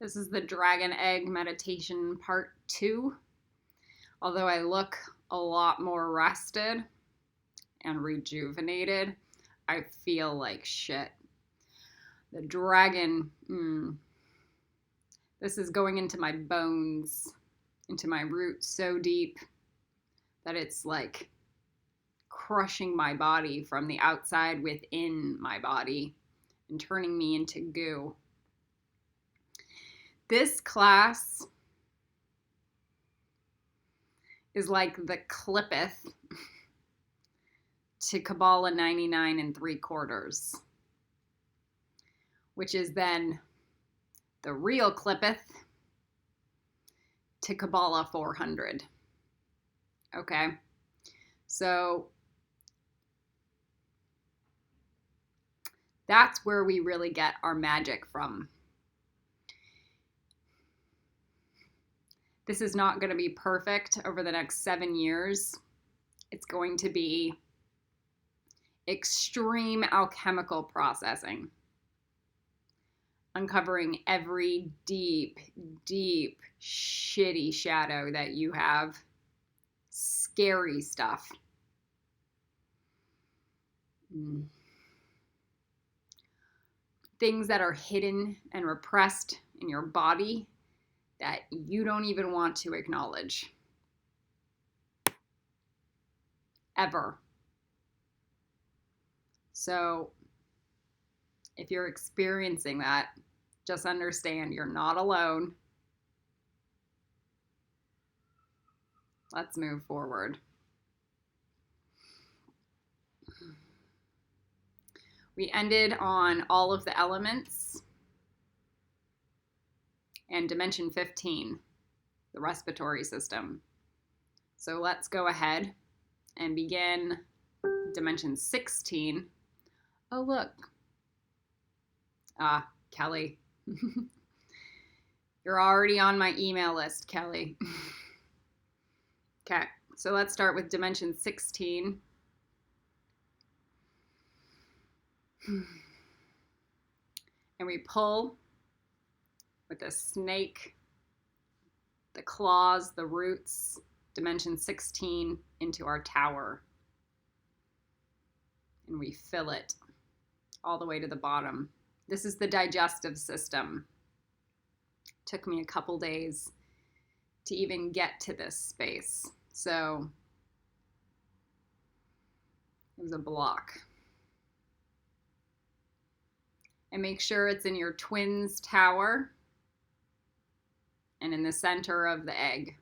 This is the Dragon Egg Meditation Part 2. Although I look a lot more rested and rejuvenated, I feel like shit. The dragon, this is going into my bones, into my roots so deep that it's like crushing my body from the outside within my body and turning me into goo. This class is like the clippeth to Kabbalah 99 3/4, which is then the real clippeth to Kabbalah 400. Okay, so that's where we really get our magic from. This is not going to be perfect over the next 7 years. It's going to be extreme alchemical processing, uncovering every deep, deep, shitty shadow that you have. Scary stuff. Things that are hidden and repressed in your body that you don't even want to acknowledge. Ever. So, if you're experiencing that, just understand you're not alone. Let's move forward. We ended on all of the elements and dimension 15, the respiratory system. So let's go ahead and begin dimension 16. Oh, look. Kelly. You're already on my email list, Kelly. Okay, so let's start with dimension 16. And we pull with the snake, the claws, the roots, dimension 16 into our tower. And we fill it all the way to the bottom. This is the digestive system. Took me a couple days to even get to this space. So it was a block. And make sure it's in your twin's tower and in the center of the egg.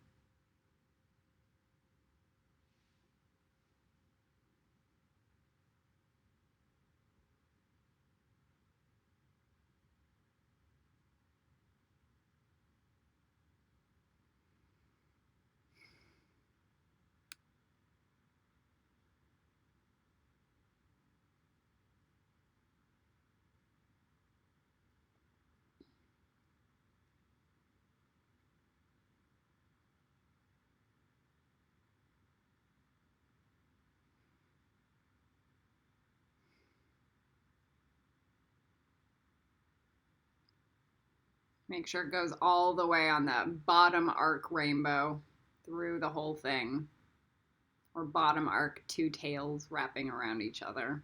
Make sure it goes all the way on the bottom arc rainbow through the whole thing. Or bottom arc, two tails wrapping around each other.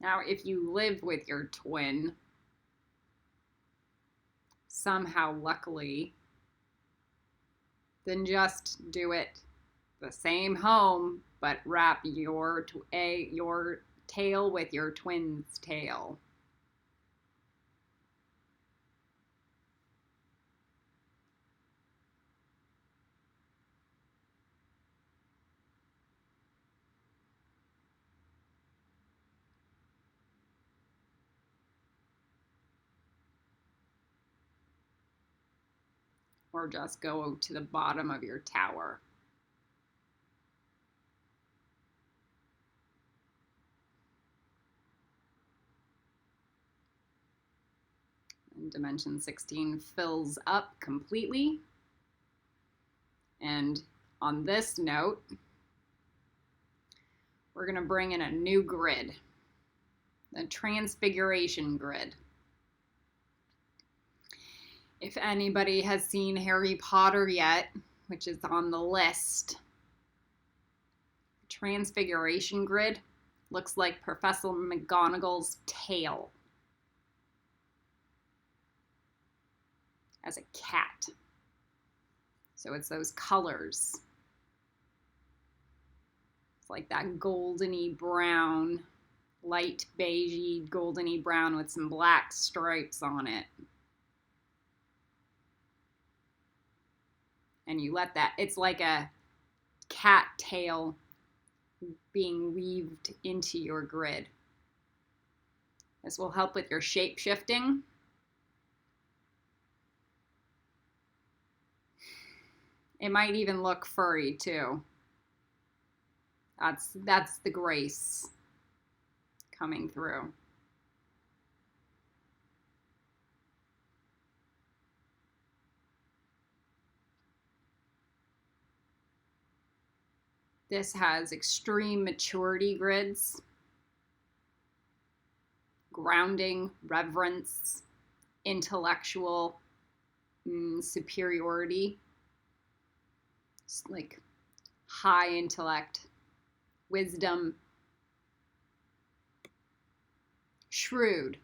Now, if you live with your twin, somehow luckily, then just do it the same home, but wrap your tail with your twin's tail. Or just go to the bottom of your tower. Dimension 16 fills up completely. And on this note, we're going to bring in a new grid, the Transfiguration grid. If anybody has seen Harry Potter yet, which is on the list, the Transfiguration grid looks like Professor McGonagall's tail as a cat. So it's those colors. It's like that goldeny brown, light beigey goldeny brown with some black stripes on it. And you let that, it's like a cat tail being weaved into your grid. This will help with your shape shifting. It might even look furry too. That's the grace coming through. This has extreme maturity grids, grounding, reverence, intellectual superiority. It's like high intellect, wisdom, shrewd,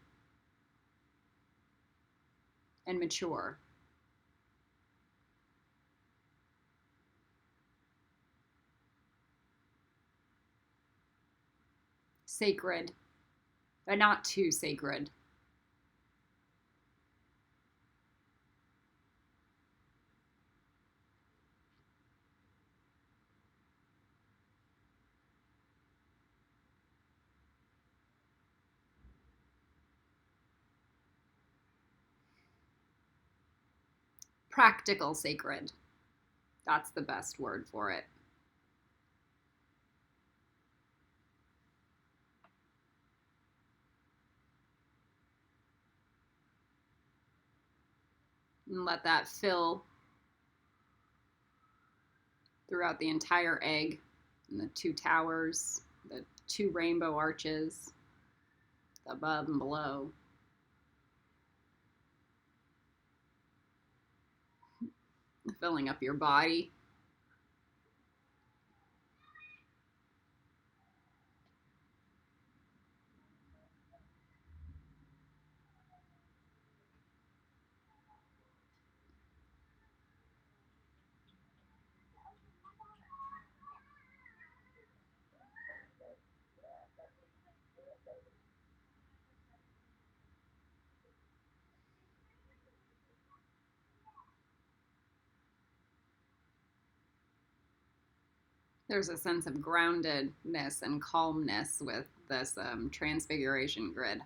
and mature. Sacred, but not too sacred. Practical sacred. That's the best word for it. And let that fill throughout the entire egg and the two towers, the two rainbow arches, above and below. Filling up your body. There's a sense of groundedness and calmness with this transfiguration grid.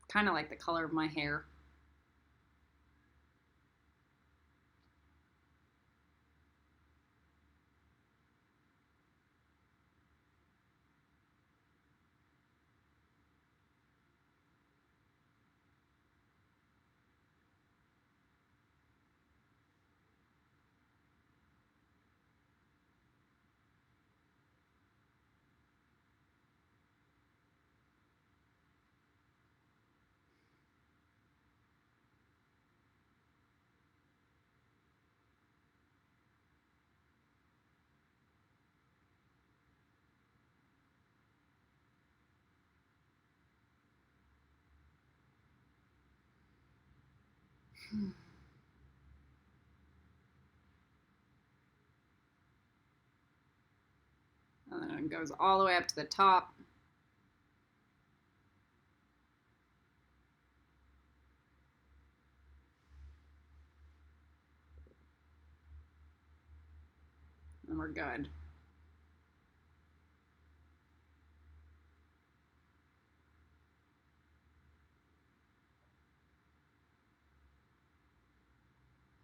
Kind of like the color of my hair. And then it goes all the way up to the top. And we're good.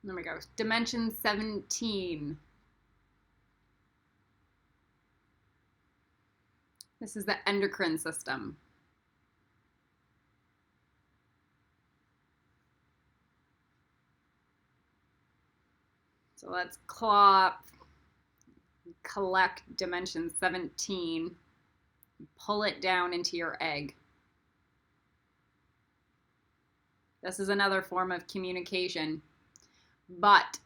There we go. Dimension 17. This is the endocrine system. So let's collect dimension 17, pull it down into your egg. This is another form of communication, but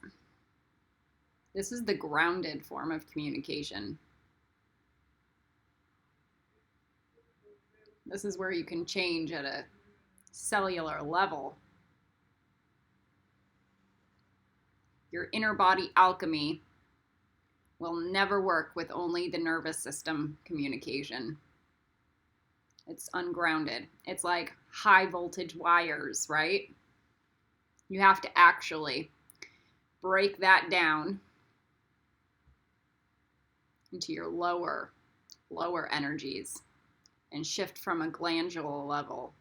this is the grounded form of communication. This is where you can change at a cellular level. Your inner body alchemy will never work with only the nervous system communication. It's ungrounded. It's like high voltage wires, right? You have to actually break that down into your lower energies and shift from a glandular level.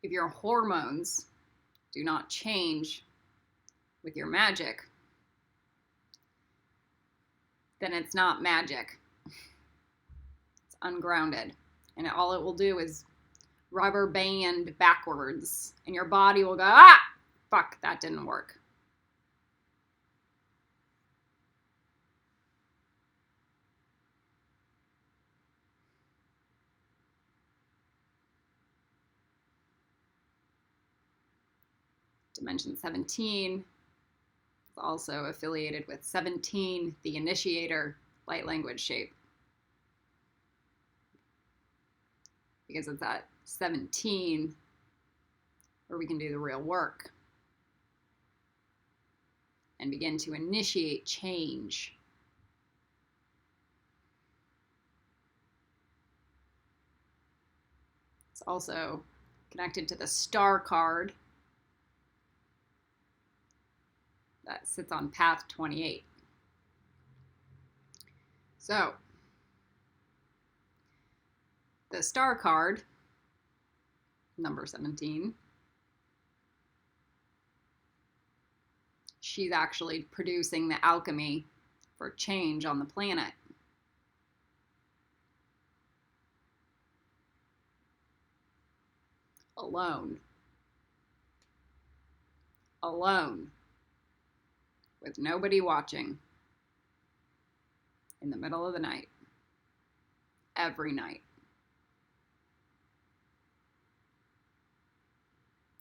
If your hormones do not change with your magic, then it's not magic. It's ungrounded. And all it will do is rubber band backwards. And your body will go, ah, fuck, that didn't work. Dimension 17 is also affiliated with 17, the initiator light language shape. Because it's at 17 where we can do the real work and begin to initiate change. It's also connected to the star card that sits on path 28. So, the star card, number 17, she's actually producing the alchemy for change on the planet. Alone. With nobody watching, in the middle of the night, every night.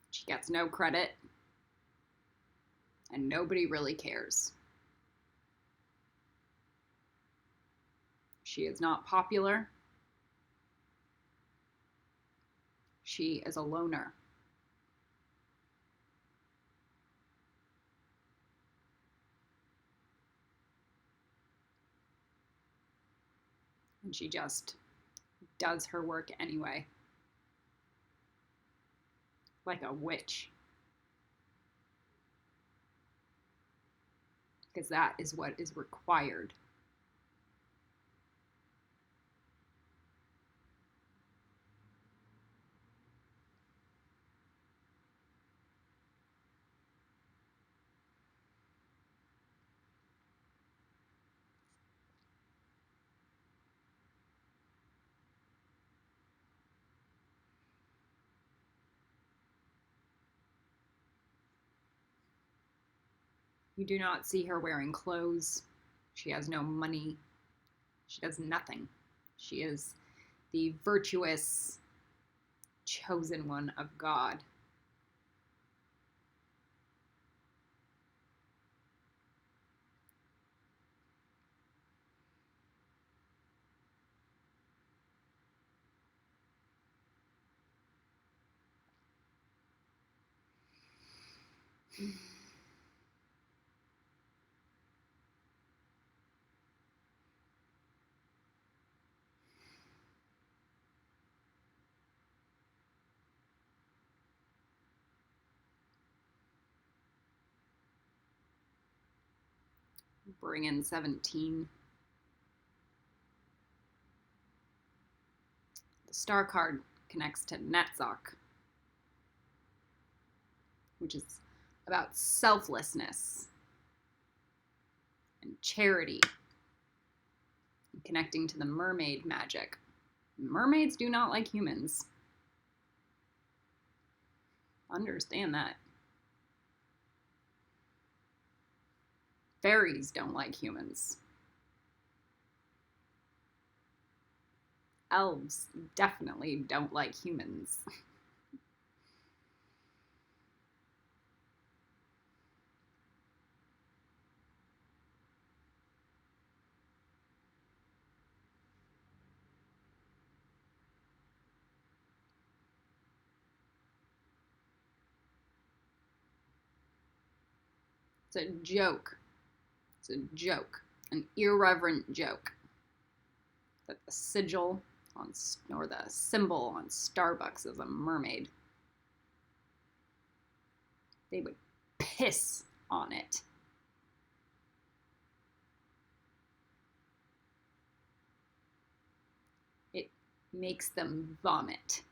She gets no credit, and nobody really cares. She is not popular. She is a loner. And she just does her work anyway. Like a witch. Because that is what is required. You do not see her wearing clothes. She has no money. She does nothing. She is the virtuous, chosen one of God. Bring in 17. The star card connects to Netzach, which is about selflessness and charity, and connecting to the mermaid magic. Mermaids do not like humans. Understand that. Fairies don't like humans. Elves definitely don't like humans. It's a joke. It's a joke. An irreverent joke. That the sigil on, or the symbol on Starbucks is a mermaid. They would piss on it. It makes them vomit.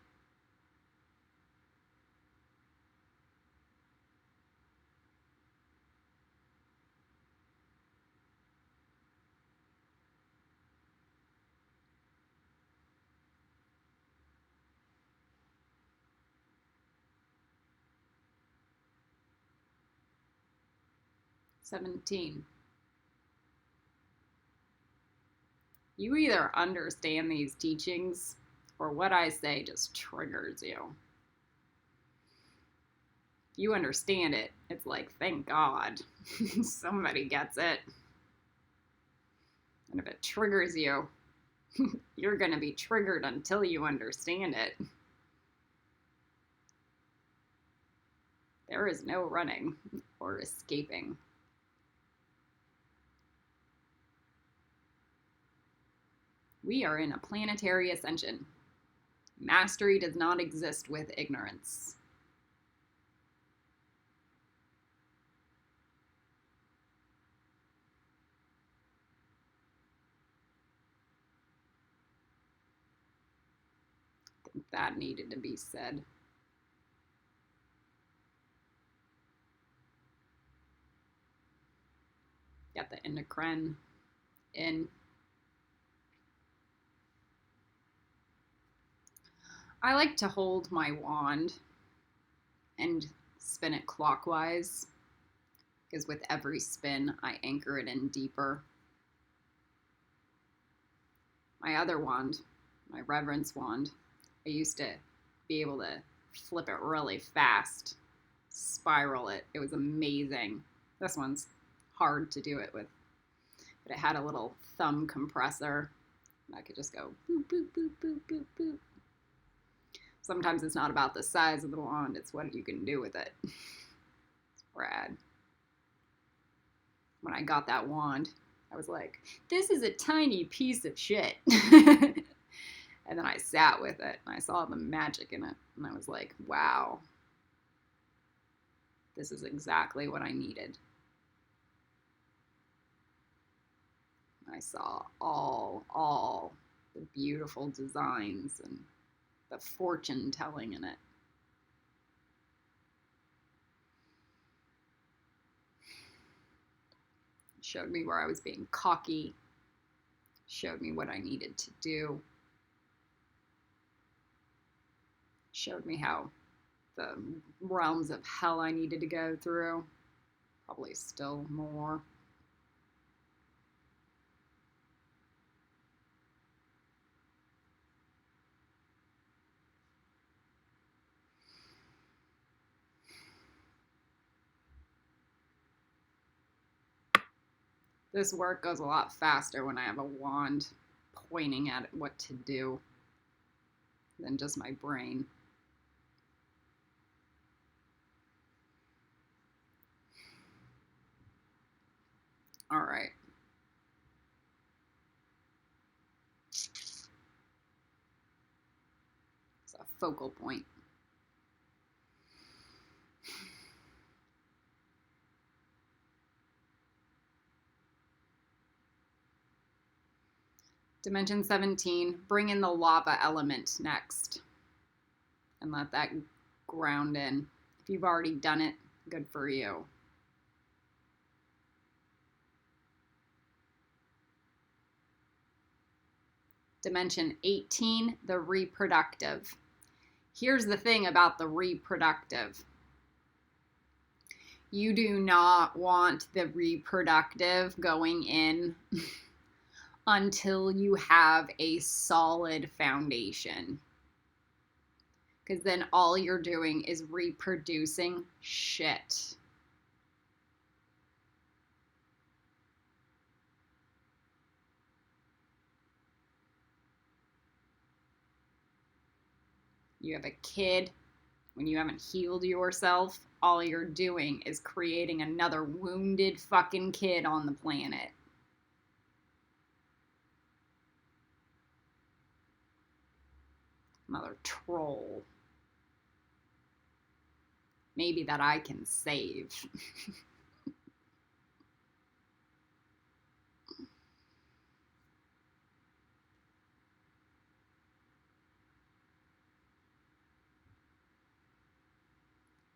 "17. You either understand these teachings, or what I say just triggers you. If you understand it, it's like, thank God, somebody gets it. And if it triggers you, you're going to be triggered until you understand it. There is no running or escaping. We are in a planetary ascension. Mastery does not exist with ignorance. I think that needed to be said. Got the endocrine in. I like to hold my wand and spin it clockwise, because with every spin, I anchor it in deeper. My other wand, my reverence wand, I used to be able to flip it really fast, spiral it. It was amazing. This one's hard to do it with, but it had a little thumb compressor. I could just go boop, boop, boop, boop, boop, boop. Sometimes it's not about the size of the wand, it's what you can do with it. It's rad. When I got that wand, I was like, this is a tiny piece of shit. And then I sat with it, and I saw the magic in it, and I was like, wow, this is exactly what I needed. I saw all the beautiful designs and the fortune telling in it. It showed me where I was being cocky, showed me what I needed to do, showed me how the realms of hell I needed to go through, probably still more. This work goes a lot faster when I have a wand pointing at what to do than just my brain. All right. It's a focal point. Dimension 17, bring in the lava element next. and let that ground in. If you've already done it, good for you. Dimension 18, the reproductive. Here's the thing about the reproductive. You do not want the reproductive going in until you have a solid foundation. Because then all you're doing is reproducing shit. You have a kid, when you haven't healed yourself, all you're doing is creating another wounded fucking kid on the planet. Another troll. Maybe that I can save.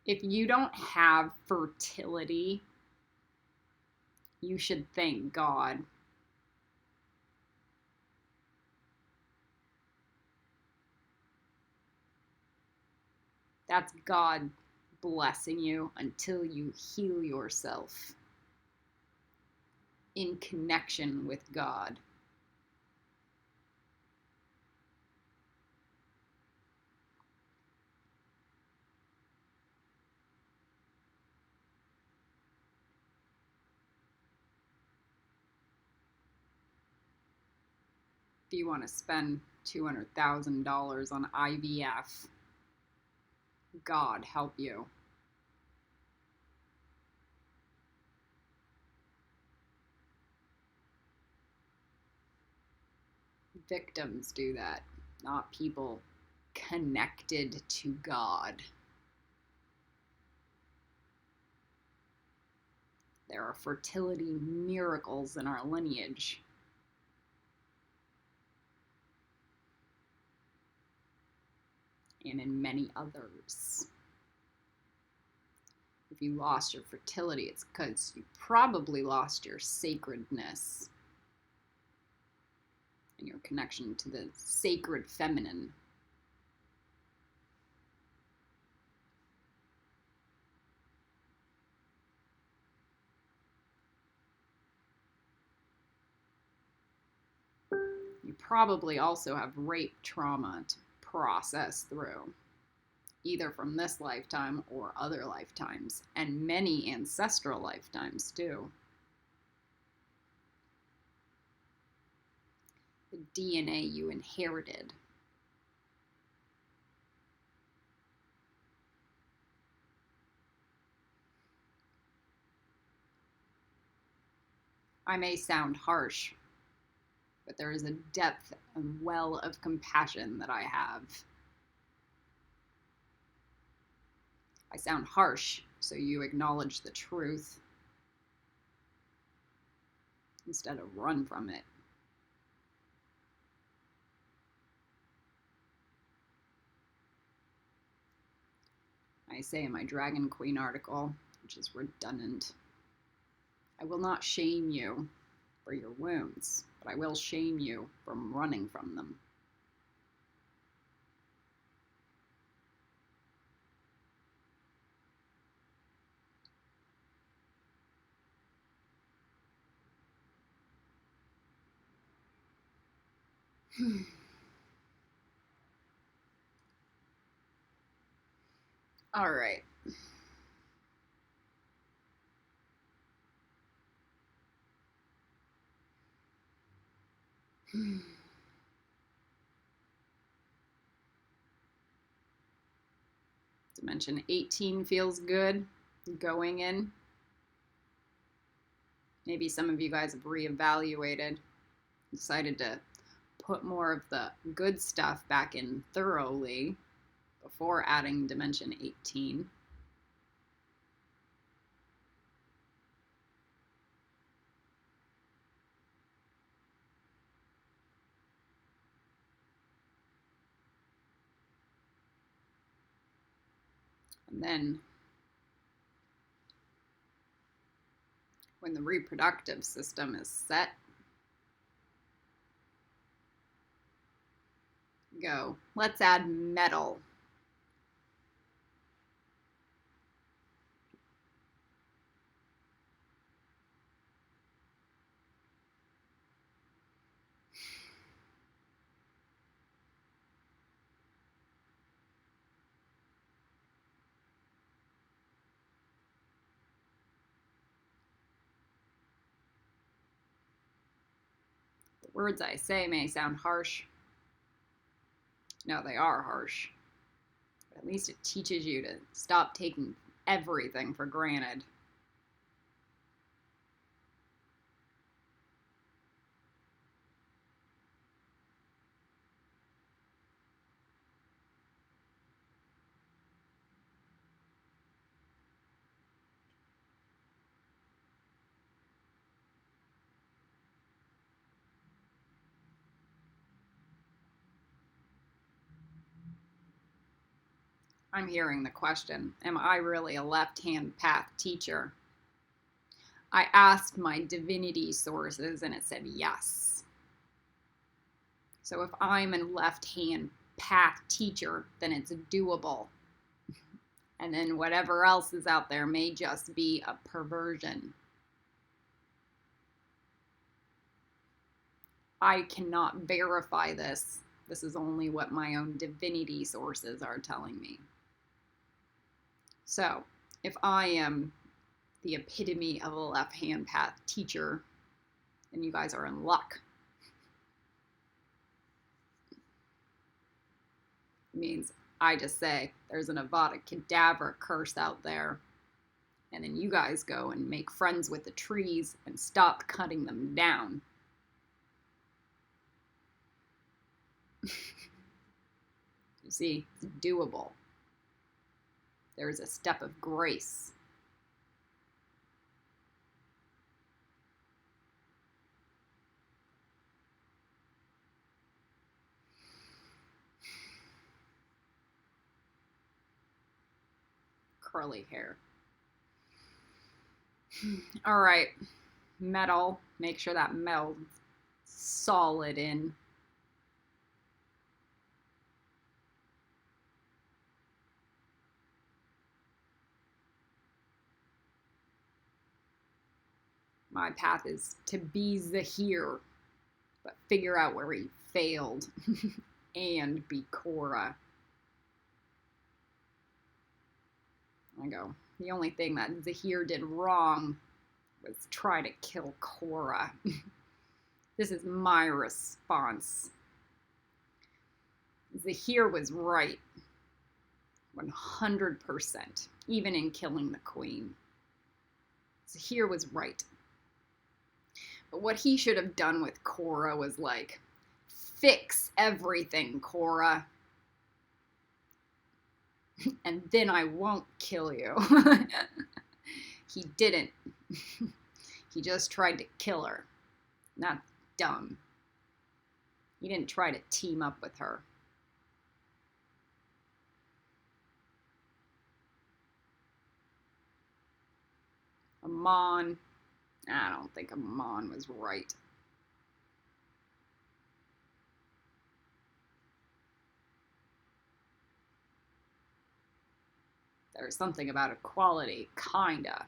If you don't have fertility, you should thank God. That's God blessing you until you heal yourself in connection with God. If you want to spend $200,000 on IVF, God help you. Victims do that, not people connected to God. There are fertility miracles in our lineage. And in many others. If you lost your fertility, it's because you probably lost your sacredness and your connection to the sacred feminine. You probably also have rape trauma to process through, either from this lifetime or other lifetimes, and many ancestral lifetimes too. The DNA you inherited. I may sound harsh, but there is a depth and well of compassion that I have. I sound harsh, so you acknowledge the truth instead of run from it. I say in my Dragon Queen article, which is redundant, I will not shame you for your wounds, but I will shame you from running from them. All right. Dimension 18 feels good going in. Maybe some of you guys have reevaluated, decided to put more of the good stuff back in thoroughly before adding Dimension 18. And then when the reproductive system is set, go, let's add metal. The words I say may sound harsh. No, they are harsh. But at least it teaches you to stop taking everything for granted. I'm hearing the question, am I really a left-hand path teacher? I asked my divinity sources and it said yes. So if I'm a left-hand path teacher, then it's doable. And then whatever else is out there may just be a perversion. I cannot verify this. This is only what my own divinity sources are telling me. So, if I am the epitome of a left-hand path teacher, then you guys are in luck. It means I just say, there's an Avada Kedavra curse out there, and then you guys go and make friends with the trees and stop cutting them down. You see, it's doable. There's a step of grace. Curly hair. All right, metal. Make sure that metal's solid in. My path is to be Zahir, but figure out where he failed and be Korah. I go, the only thing that Zahir did wrong was try to kill Korah. This is my response. Zahir was right. 100%. Even in killing the queen. Zahir was right. But what he should have done with Korah was like, fix everything, Korah. And then I won't kill you. He didn't. He just tried to kill her. That's dumb. He didn't try to team up with her. Amon. I don't think Amon was right. There's something about equality, kinda.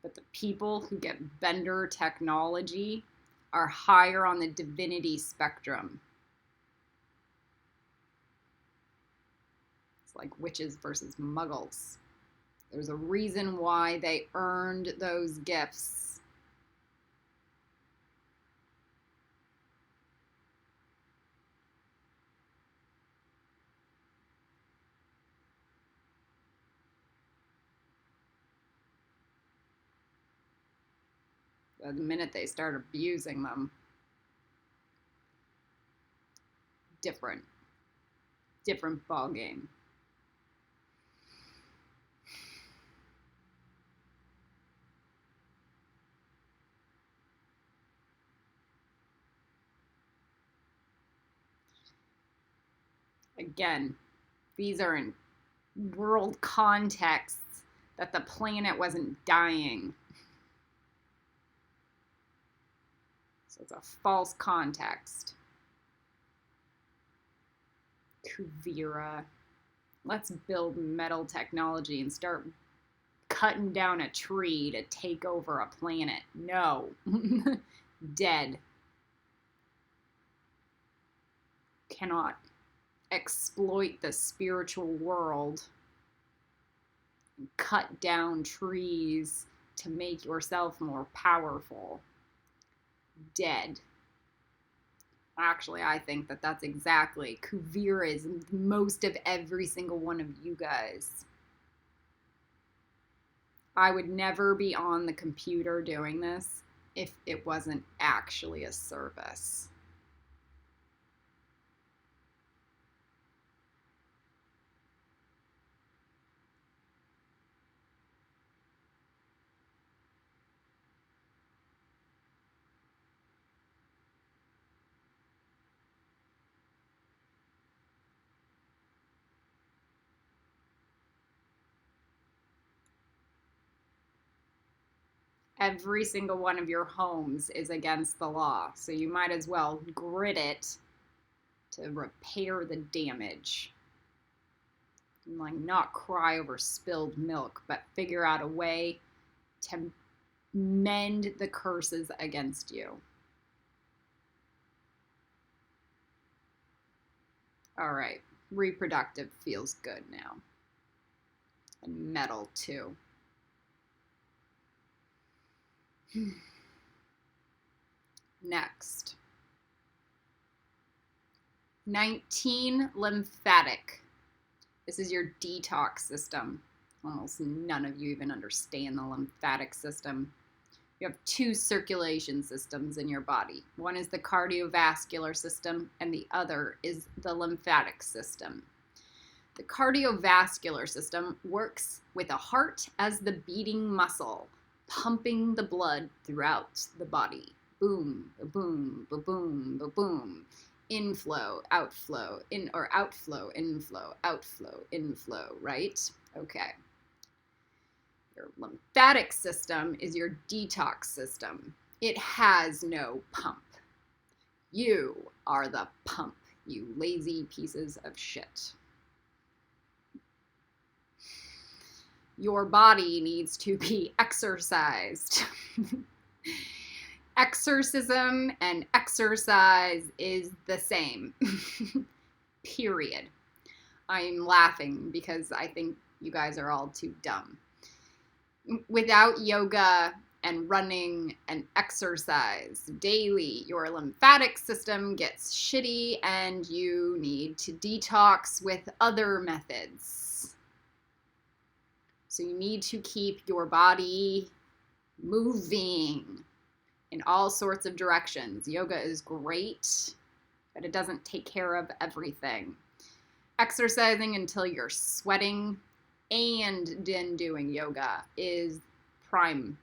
But the people who get Bender technology are higher on the divinity spectrum. It's like witches versus muggles. There's a reason why they earned those gifts. The minute they start abusing them, different ball game. Again, these are in world contexts that the planet wasn't dying. So it's a false context. Kuvira. Let's build metal technology and start cutting down a tree to take over a planet. No. Dead. Cannot exploit the spiritual world and cut down trees to make yourself more powerful. Dead. Actually, I think that that's exactly Kuvira is most of every single one of you guys. I would never be on the computer doing this if it wasn't actually a service. Every single one of your homes is against the law, so you might as well grit it to repair the damage. And like not cry over spilled milk, but figure out a way to mend the curses against you. All right, reproductive feels good now. And metal too. Next. 19, lymphatic. This is your detox system. Almost none of you even understand the lymphatic system. You have two circulation systems in your body. One is the cardiovascular system, and the other is the lymphatic system. The cardiovascular system works with the heart as the beating muscle, pumping the blood throughout the body. Boom, ba-boom, ba-boom, ba-boom. Inflow, outflow, outflow, inflow, outflow, inflow, right? Okay. Your lymphatic system is your detox system. It has no pump. You are the pump, you lazy pieces of shit. Your body needs to be exercised. Exorcism and exercise is the same. Period. I'm laughing because I think you guys are all too dumb. Without yoga and running and exercise daily, your lymphatic system gets shitty and you need to detox with other methods. So you need to keep your body moving in all sorts of directions. Yoga is great, but it doesn't take care of everything. Exercising until you're sweating and then doing yoga is prime,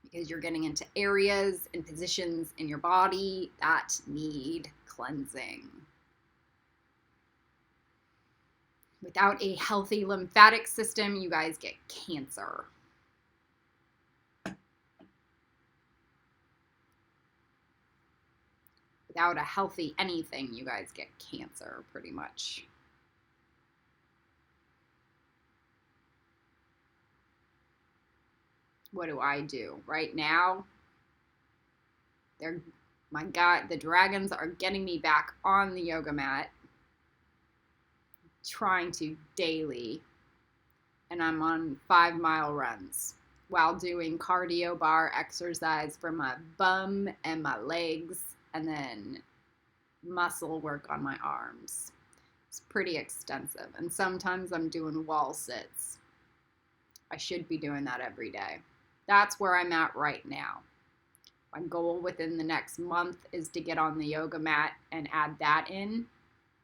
because you're getting into areas and positions in your body that need cleansing. Without a healthy lymphatic system, you guys get cancer. Without a healthy anything, you guys get cancer, pretty much. What do I do? Right now, my God, the dragons are getting me back on the yoga mat, trying to daily, and I'm on 5-mile runs while doing cardio bar exercise for my bum and my legs, and then muscle work on my arms. It's pretty extensive, and sometimes I'm doing wall sits. I should be doing that every day. That's where I'm at right now. My goal within the next month is to get on the yoga mat and add that in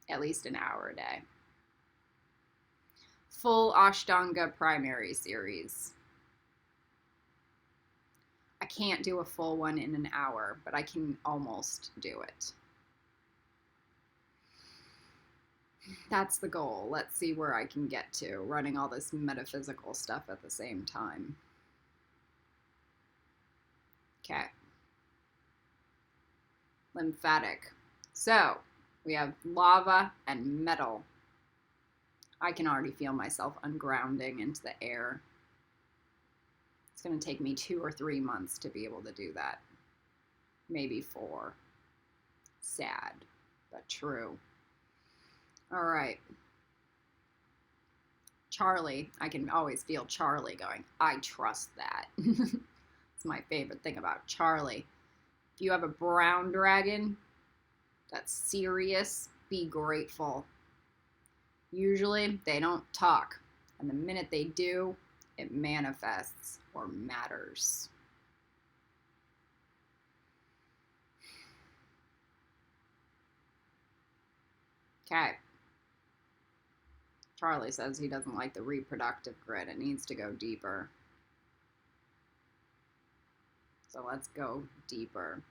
at least an hour a day. Full Ashtanga primary series. I can't do a full one in an hour, but I can almost do it. That's the goal. Let's see where I can get to, running all this metaphysical stuff at the same time. Okay. Lymphatic. So, we have lava and metal. I can already feel myself ungrounding into the air. It's going to take me 2 or 3 months to be able to do that. Maybe 4. Sad, but true. All right. Charlie. I can always feel Charlie going, I trust that. It's my favorite thing about Charlie. If you have a brown dragon that's serious, be grateful. Usually they don't talk, and the minute they do, it manifests or matters. Okay. Charlie says he doesn't like the reproductive grid. It needs to go deeper. So let's go deeper.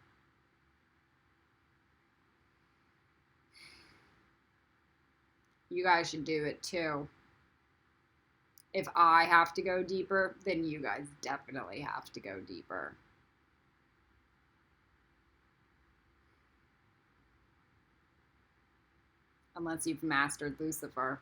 You guys should do it too. If I have to go deeper, then you guys definitely have to go deeper. Unless you've mastered Lucifer.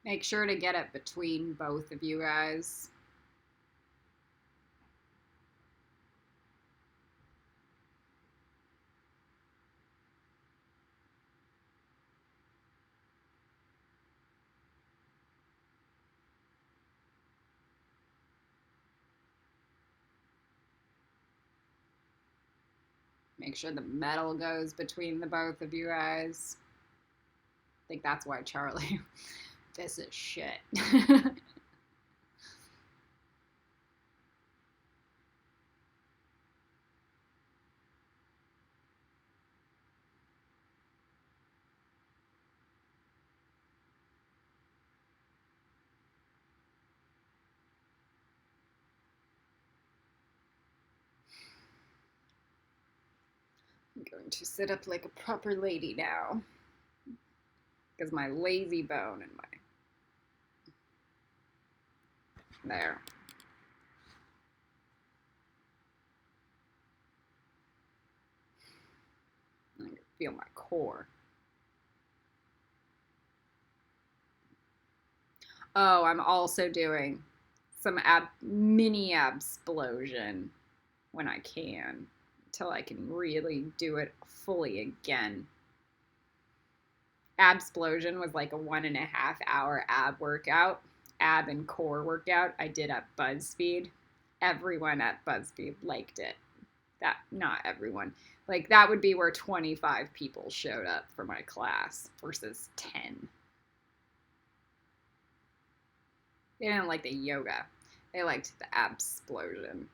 Make sure to get it between both of you guys. Make sure the metal goes between the both of you guys. I think that's why Charlie, this is shit. I'm going to sit up like a proper lady now. Because my lazy bone and my... There. I can feel my core. Oh, I'm also doing some mini absplosion when I can, until I can really do it fully again. Absplosion was like a 1.5 hour ab workout, ab and core workout I did at BuzzFeed. Everyone at BuzzFeed liked it. Not everyone. Like, that would be where 25 people showed up for my class versus 10. They didn't like the yoga. They liked the absplosion.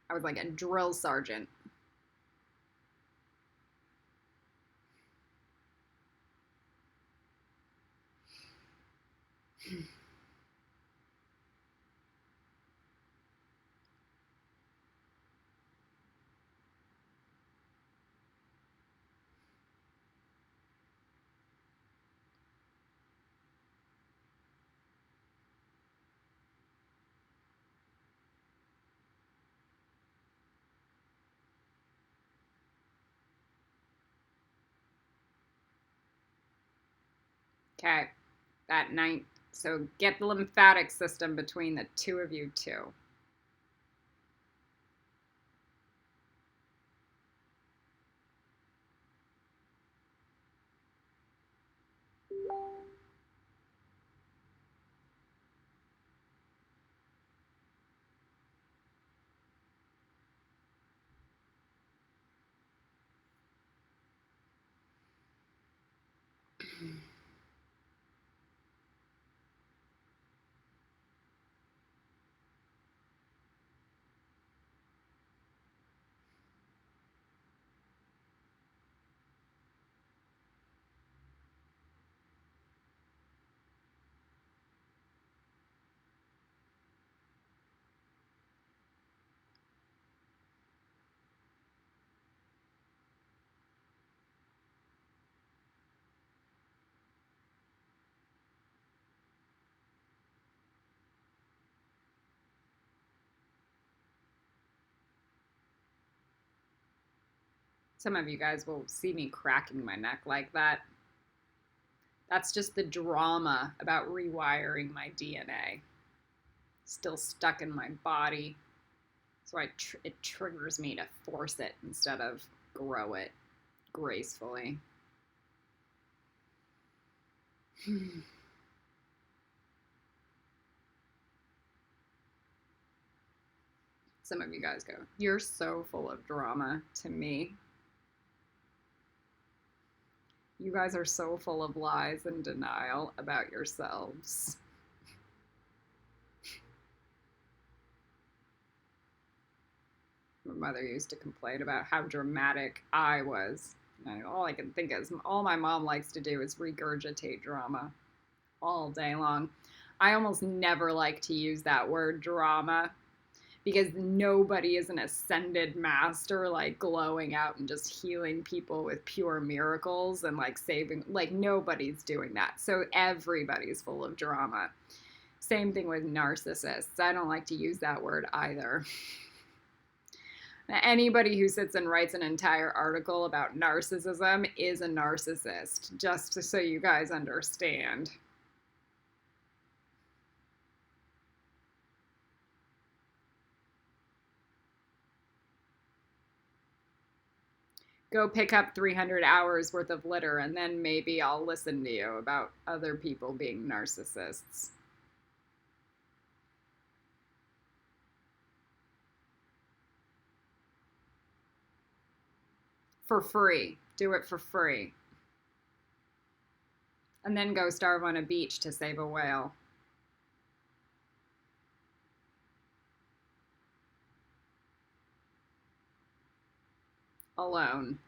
I was like a drill sergeant. Okay, that night. So get the lymphatic system between the two of you too. Some of you guys will see me cracking my neck like that. That's just the drama about rewiring my DNA. Still stuck in my body. So it triggers me to force it instead of grow it gracefully. Some of you guys go, "You're so full of drama," to me. You guys are so full of lies and denial about yourselves. My mother used to complain about how dramatic I was. And all I can think is, all my mom likes to do is regurgitate drama all day long. I almost never like to use that word drama because nobody is an ascended master like glowing out and just healing people with pure miracles and like saving, like nobody's doing that. So everybody's full of drama. Same thing with narcissists. I don't like to use that word either. Anybody who sits and writes an entire article about narcissism is a narcissist, just so you guys understand. Go pick up 300 hours worth of litter and then maybe I'll listen to you about other people being narcissists. For free. Do it for free. And then go starve on a beach to save a whale. Alone.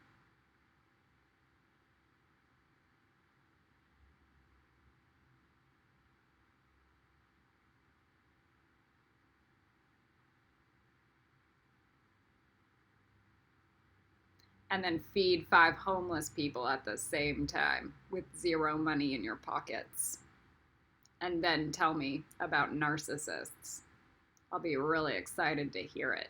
And then feed 5 homeless people at the same time with 0 money in your pockets. And then tell me about narcissists. I'll be really excited to hear it.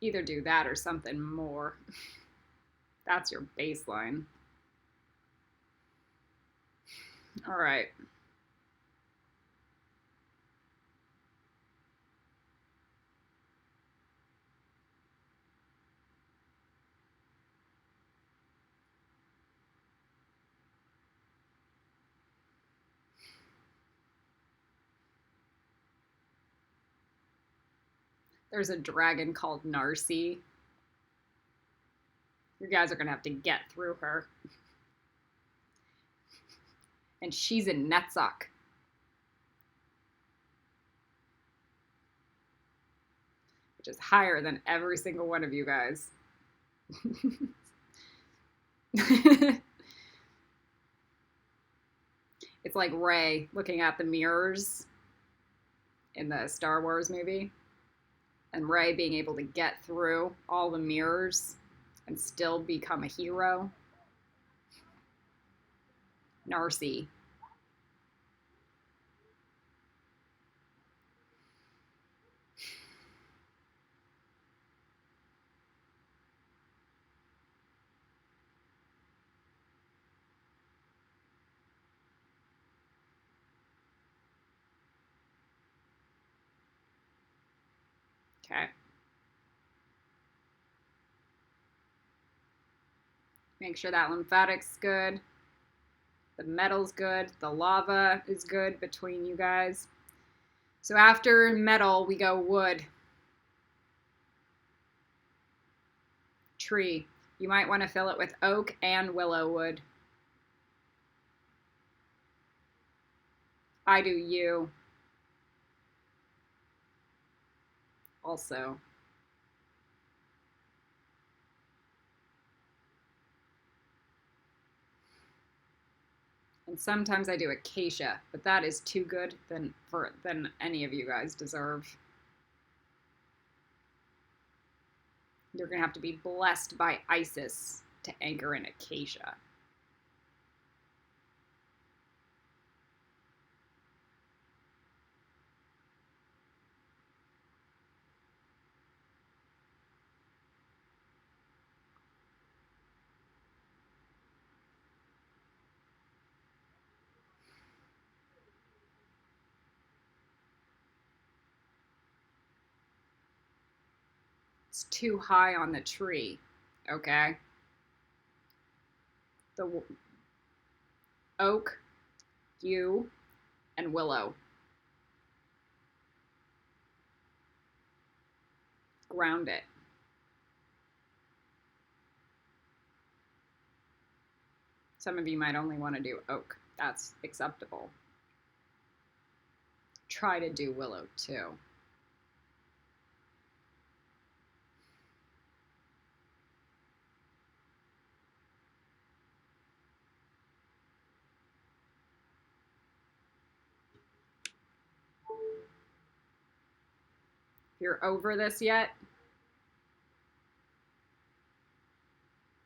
Either do that or something more. That's your baseline. All right. There's a dragon called Narcy. You guys are going to have to get through her. And she's in Netzach. Which is higher than every single one of you guys. It's like Rey looking at the mirrors in the Star Wars movie. And Rey being able to get through all the mirrors and still become a hero. Narcy. Okay. Make sure that lymphatic's good, the metal's good, the lava is good between you guys. So after metal, we go wood. Tree. You might want to fill it with oak and willow wood. I do yew. Also. And sometimes I do acacia, but that is too good than any of you guys deserve. You're going to have to be blessed by Isis to anchor in acacia. It's too high on the tree, okay? The oak, yew, and willow. Ground it. Some of you might only want to do oak. That's acceptable. Try to do willow too. If you're over this yet,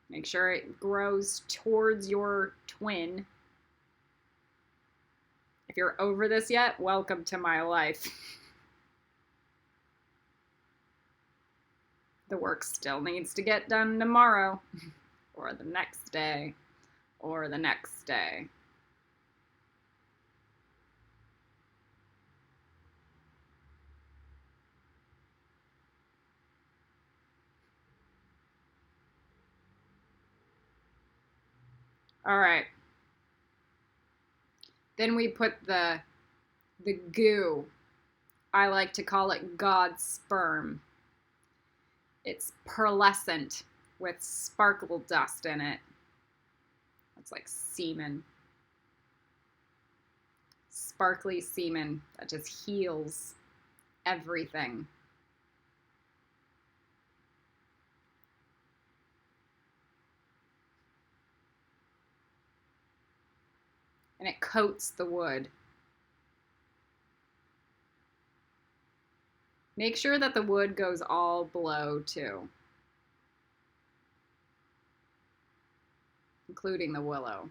make sure it grows towards your twin. If you're over this yet, welcome to my life. The work still needs to get done tomorrow, or the next day, or the next day. All right. Then we put the goo. I like to call it God's sperm. It's pearlescent with sparkle dust in it. It's like semen. Sparkly semen that just heals everything. And it coats the wood. Make sure that the wood goes all below too, including the willow.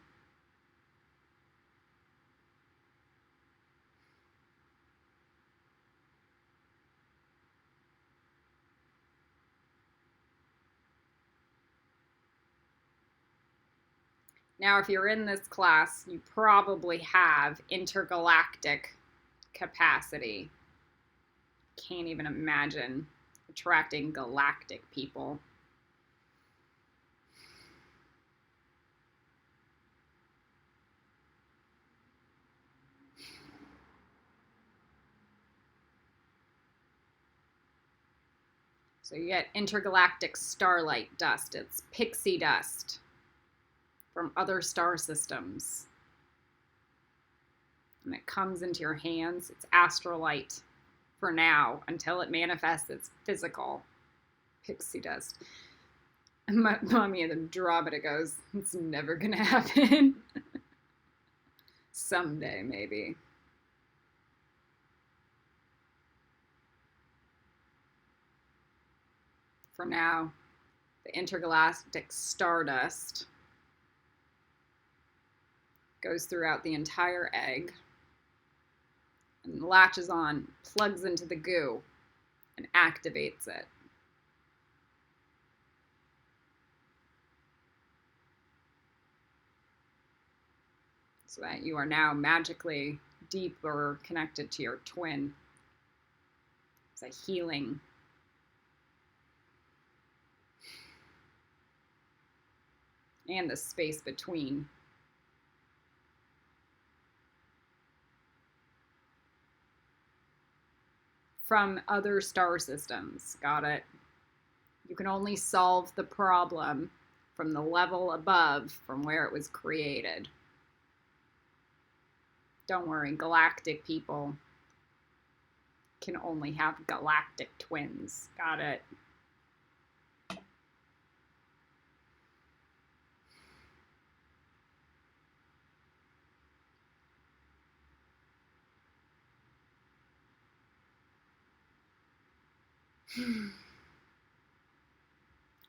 Now, if you're in this class, you probably have intergalactic capacity. Can't even imagine attracting galactic people. So you get intergalactic starlight dust. It's pixie dust from other star systems. And it comes into your hands. It's astrolite for now until it manifests its physical pixie dust. And my mommy and Andromeda goes, it's never going to happen. Someday, maybe. For now, the intergalactic stardust goes throughout the entire egg and latches on, plugs into the goo, and activates it. So that you are now magically deeper connected to your twin. It's a healing. and the space between. From other star systems. Got it? You can only solve the problem from the level above, from where it was created. Don't worry, galactic people can only have galactic twins. Got it?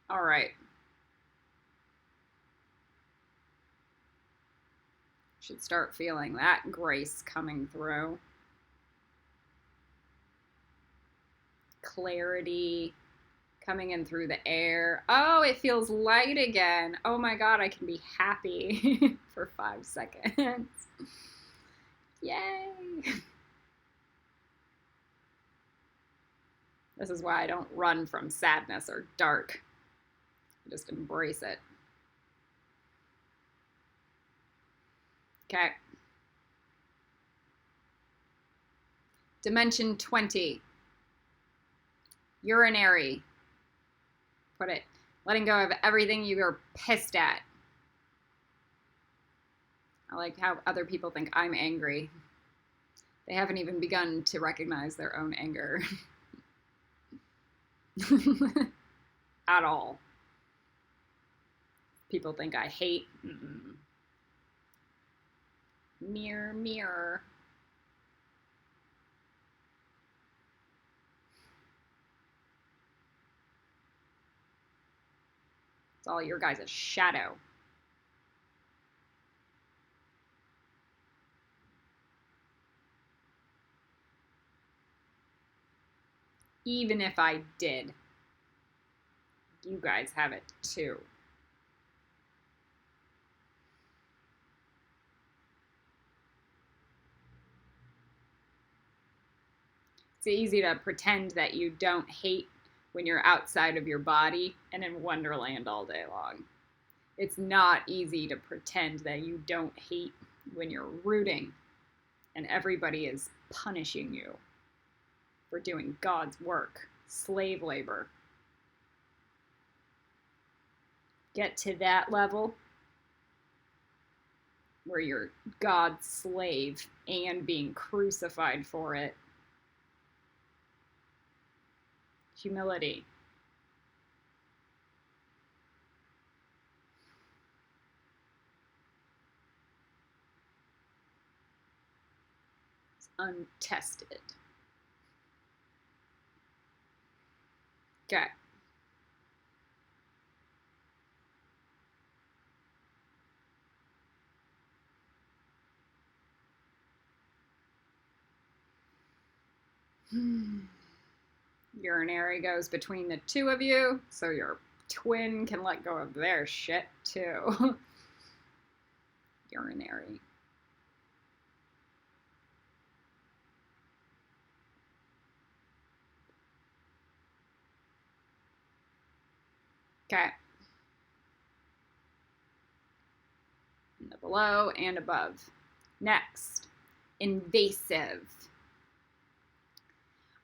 All right. Should start feeling that grace coming through. Clarity coming in through the air. Oh, it feels light again. Oh my God, I can be happy for 5 seconds. Yay. This is why I don't run from sadness or dark. I just embrace it. Okay. Dimension 20. Urinary. Put it. Letting go of everything you are pissed at. I like how other people think I'm angry. They haven't even begun to recognize their own anger. At all. People think I hate. Mirror, mirror. It's all your guys' shadow. Even if I did, you guys have it too. It's easy to pretend that you don't hate when you're outside of your body and in Wonderland all day long. It's not easy to pretend that you don't hate when you're rooting and everybody is punishing you for doing God's work, slave labor. Get to that level where you're God's slave and being crucified for it. Humility. It's untested. Okay. Urinary goes between the two of you, so your twin can let go of their shit too. Urinary. Okay. And the below and above. Next, invasive.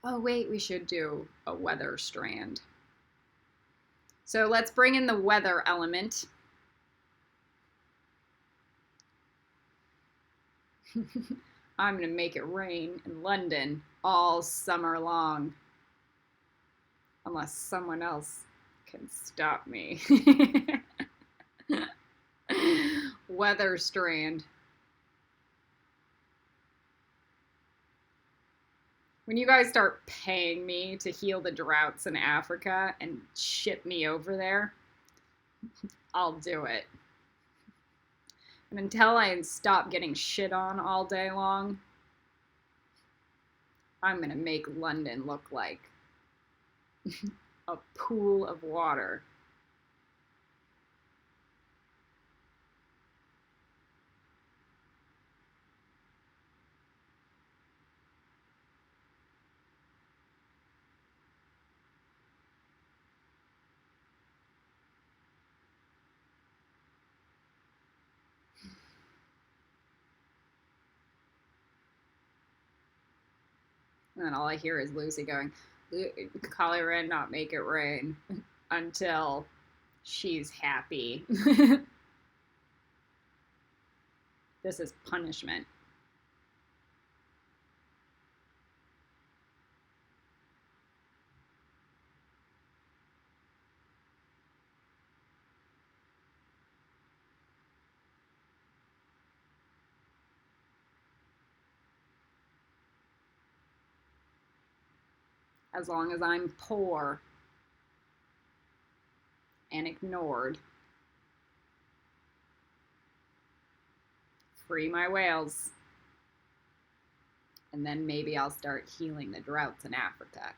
Oh, wait, we should do a weather strand. So let's bring in the weather element. I'm going to make it rain in London all summer long. Unless someone else can stop me. Weather strand. When you guys start paying me to heal the droughts in Africa and ship me over there, I'll do it. And until I stop getting shit on all day long, I'm going to make London look like a pool of water. then all I hear is Lucy going, Kali Ren not make it rain until she's happy. This is punishment. As long as I'm poor and ignored. Free my whales. And then maybe I'll start healing the droughts in Africa.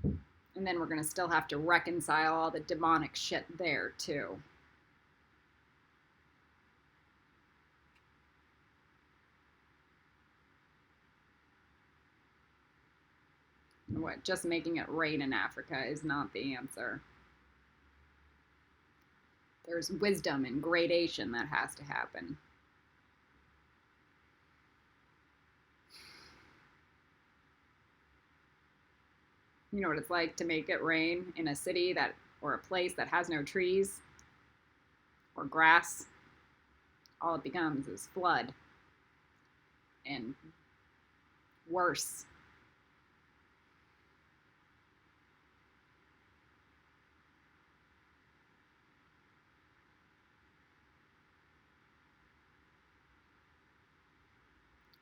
And then we're going to still have to reconcile all the demonic shit there, too. What, just making it rain in Africa is not the answer. There's wisdom and gradation that has to happen. You know what it's like to make it rain in a city that, or a place that has no trees or grass? All it becomes is flood and worse.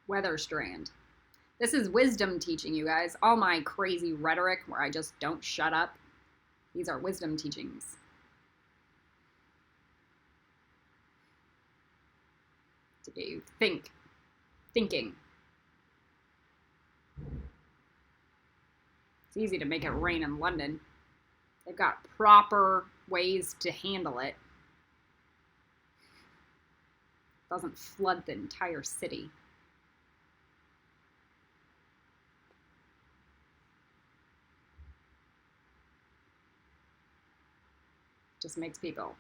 Weather strand. This is wisdom teaching, you guys. All my crazy rhetoric where I just don't shut up. These are wisdom teachings. To get you thinking. It's easy to make it rain in London. They've got proper ways to handle it. It doesn't flood the entire city. Just makes people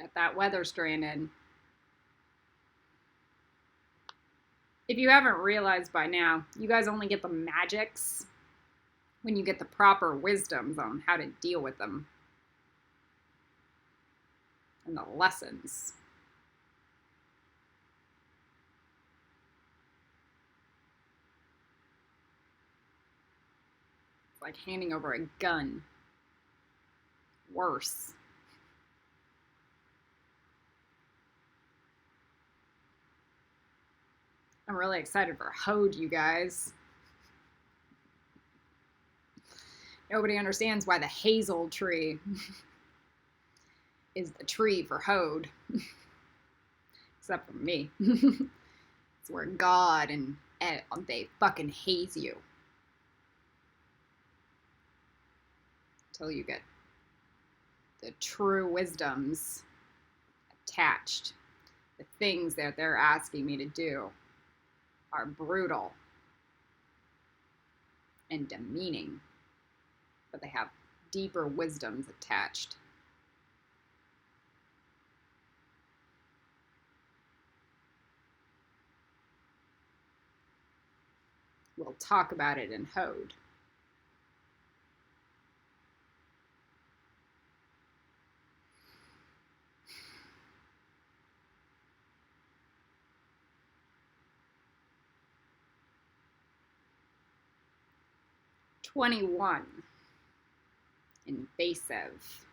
get that weather strand in. If you haven't realized by now, you guys only get the magics when you get the proper wisdoms on how to deal with them. And the lessons. It's like handing over a gun. Worse. I'm really excited for Hode, you guys. Nobody understands why the hazel tree is the tree for Hode. Except for me. It's where God and they fucking haze you. Until you get the true wisdoms attached. The things that they're asking me to do are brutal and demeaning, but they have deeper wisdoms attached. We'll talk about it in Hode. '21. Invasive.